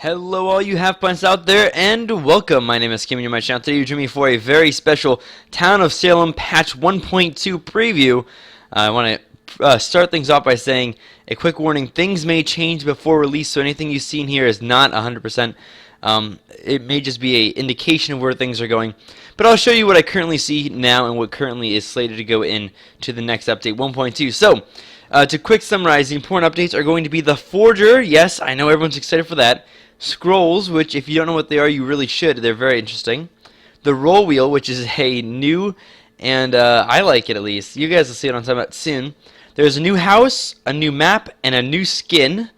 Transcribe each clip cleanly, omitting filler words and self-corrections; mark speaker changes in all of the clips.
Speaker 1: Hello all you Half Pints out there, and welcome. My name is Kim and you're my channel. Today you're joining me for a very special Town of Salem patch 1.2 preview. I want to start things off by saying a quick warning: things may change before release, so anything you've seen here is not 100%. It may just be an indication of where things are going. But I'll show you what I currently see now and what currently is slated to go in to the next update 1.2. So, to quick summarize, the important updates are going to be the Forger. Yes, I know everyone's excited for that. Scrolls, which if you don't know what they are, you really should. They're very interesting. The Roll Wheel, which is a new, and I like it at least. You guys will see what I'm talking about soon. There's a new house, a new map, and a new skin,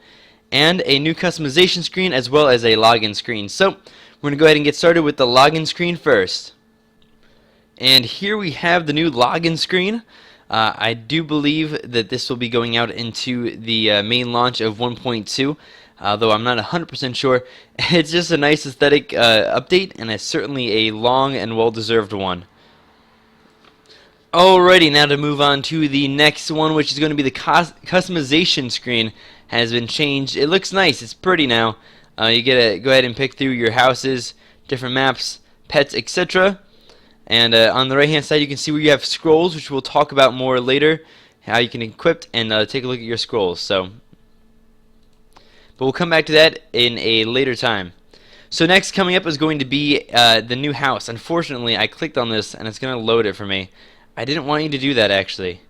Speaker 1: and a new customization screen, as well as a login screen. So, we're going to go ahead and get started with the login screen first. And here we have the new login screen. I do believe that this will be going out into the main launch of 1.2. Though I'm not 100% sure. It's just a nice aesthetic update, and it's certainly a long and well-deserved one. Alrighty, now to move on to the next one, which is going to be the customization screen. Has been changed. It looks nice. It's pretty now. You get to go ahead and pick through your houses, different maps, pets, etc. And on the right-hand side, you can see where you have scrolls, which we'll talk about more later. How you can equip and take a look at your scrolls. But we'll come back to that in a later time. So next coming up is going to be the new house. Unfortunately, I clicked on this and it's going to load it for me. I didn't want you to do that, actually.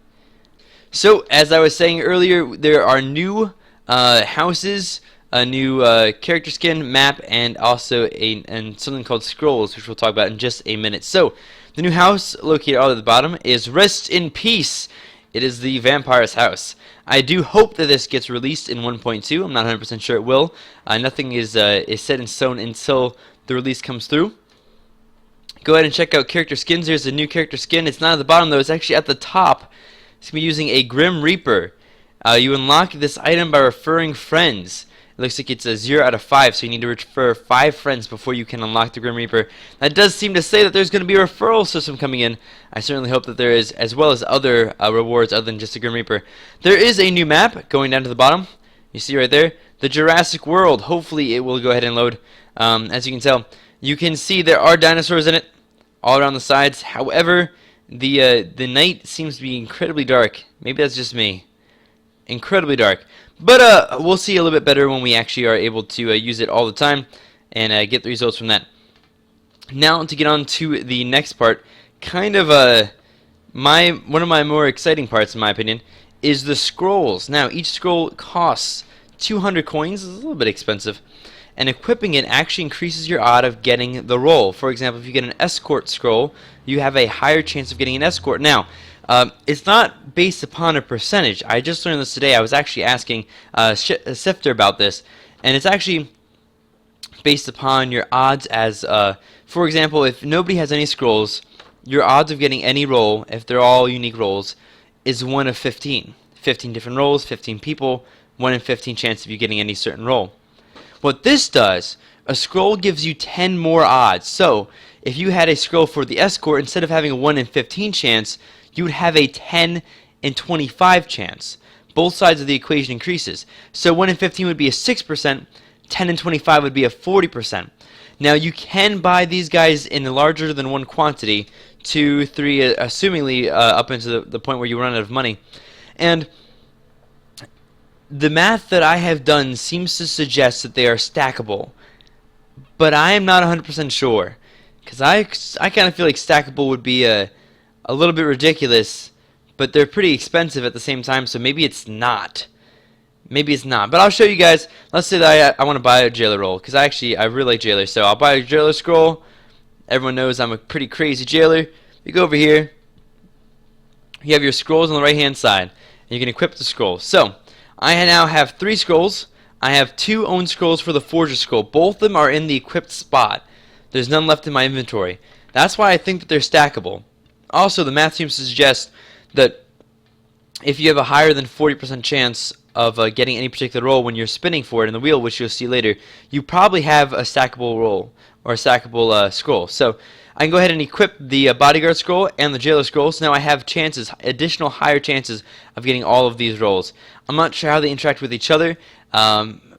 Speaker 1: So as I was saying earlier, there are new houses, a new character skin, map, and also something called scrolls, which we'll talk about in just a minute. So the new house located all at the bottom is Rest in Peace. It is the vampire's house. I do hope that this gets released in 1.2. I'm not 100% sure it will. Nothing is set in stone until the release comes through. Go ahead and check out character skins. There's a new character skin. It's not at the bottom though. It's actually at the top. It's going to be using a Grim Reaper. You unlock this item by referring friends. It looks like it's a 0 out of 5, so you need to refer 5 friends before you can unlock the Grim Reaper. That does seem to say that there's going to be a referral system coming in. I certainly hope that there is, as well as other rewards other than just a Grim Reaper. There is a new map going down to the bottom. You see right there, the Jurassic World. Hopefully it will go ahead and load. As you can tell, you can see there are dinosaurs in it all around the sides. However, the night seems to be incredibly dark. Maybe that's just me. Incredibly dark. But we'll see a little bit better when we actually are able to use it all the time and get the results from that. Now to get on to the next part, kind of one of my more exciting parts, in my opinion, is the scrolls. Now each scroll costs 200 coins. It's a little bit expensive, and equipping it actually increases your odds of getting the roll. For example, if you get an escort scroll, you have a higher chance of getting an escort. Now, it's not based upon a percentage. I just learned this today. I was actually asking Sifter about this, and it's actually based upon your odds as, for example, if nobody has any scrolls, your odds of getting any roll, if they're all unique rolls, is 1 of 15. 15 different rolls, 15 people, 1 in 15 chance of you getting any certain roll. What this does, a scroll gives you 10 more odds. So, if you had a scroll for the escort, instead of having a 1 in 15 chance, you would have a 10 in 25 chance. Both sides of the equation increases. So 1 in 15 would be a 6%, 10 in 25 would be a 40%. Now you can buy these guys in a larger than one quantity, 2, 3, assumingly up into the point where you run out of money. And the math that I have done seems to suggest that they are stackable. But I am not 100% sure. Because I kind of feel like stackable would be a little bit ridiculous, but they're pretty expensive at the same time, so maybe it's not. Maybe it's not. But I'll show you guys. Let's say that I want to buy a jailer roll, because I really like jailers. So I'll buy a jailer scroll. Everyone knows I'm a pretty crazy jailer. You go over here. You have your scrolls on the right-hand side, and you can equip the scroll. So I now have 3 scrolls. I have 2 owned scrolls for the Forger Scroll. Both of them are in the equipped spot. There's none left in my inventory. That's why I think that they're stackable. Also, the math seems to suggest that if you have a higher than 40% chance of getting any particular roll when you're spinning for it in the wheel, which you'll see later, you probably have a stackable roll or a stackable scroll. So I can go ahead and equip the Bodyguard Scroll and the Jailer Scroll, so now I have additional higher chances of getting all of these rolls. I'm not sure how they interact with each other.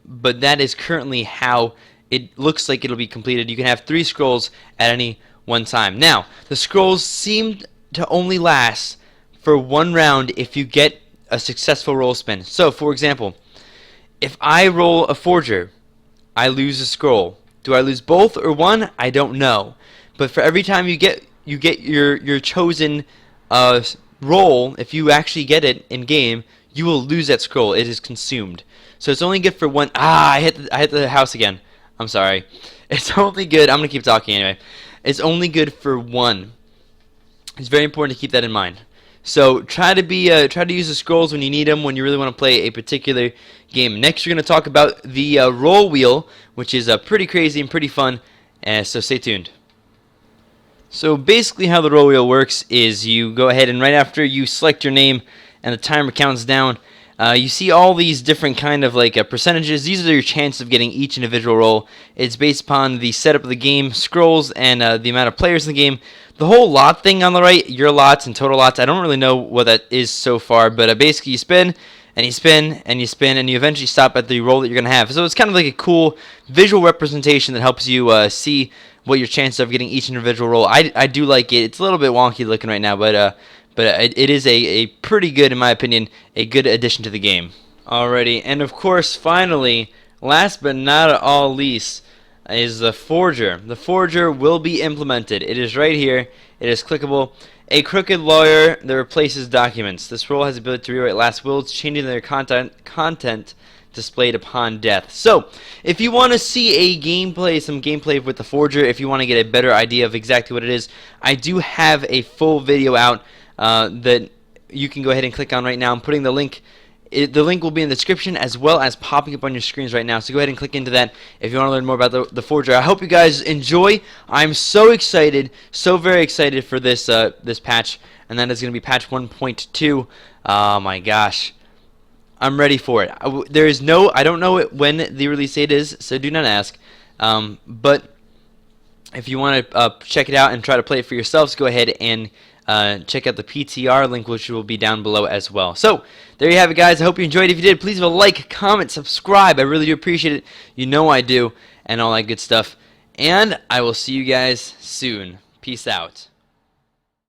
Speaker 1: but that is currently how it looks like it'll be completed. You can have 3 scrolls at any one time. Now, the scrolls seem to only last for 1 round if you get a successful roll spin. So, for example, if I roll a forger, I lose a scroll. Do I lose both or one? I don't know. But for every time you get your chosen roll, if you actually get it in game, you will lose that scroll. It is consumed. So it's only good for 1. I hit the house again. I'm sorry. It's only good. I'm gonna keep talking anyway. It's only good for 1. It's very important to keep that in mind. So try to use the scrolls when you need them, when you really want to play a particular game. Next, we're going to talk about the roll wheel, which is pretty crazy and pretty fun. So stay tuned. So basically, how the roll wheel works is you go ahead and right after you select your name and the timer counts down, you see all these different kind of like percentages. These are your chances of getting each individual roll. It's based upon the setup of the game, scrolls, and the amount of players in the game. The whole lot thing on the right, your lots and total lots, I don't really know what that is so far, but basically you spin, and you spin, and you spin, and you eventually stop at the roll that you're going to have. So it's kind of like a cool visual representation that helps you see what your chances of getting each individual roll. I do like it. It's a little bit wonky looking right now, but it is a pretty good, in my opinion, a good addition to the game. Alrighty, and of course, finally, last but not all least, is the forger. The forger will be implemented. It is right here. It is clickable. A crooked lawyer that replaces documents. This role has the ability to rewrite last wills, changing their content displayed upon death. So, if you want to see some gameplay with the forger, if you want to get a better idea of exactly what it is, I do have a full video out that you can go ahead and click on right now. I'm putting the link. The link will be in the description as well as popping up on your screens right now. So go ahead and click into that if you want to learn more about the forger. I hope you guys enjoy. I'm so excited, so very excited for this this patch, and that is going to be patch 1.2. Oh my gosh, I'm ready for it. I don't know when the release date is, so do not ask. But if you want to check it out and try to play it for yourselves, go ahead and check out the PTR link, which will be down below as well. So there you have it, guys. I hope you enjoyed. If you did, please leave a like, comment, subscribe. I really do appreciate it. You know I do, and all that good stuff. And I will see you guys soon. Peace out.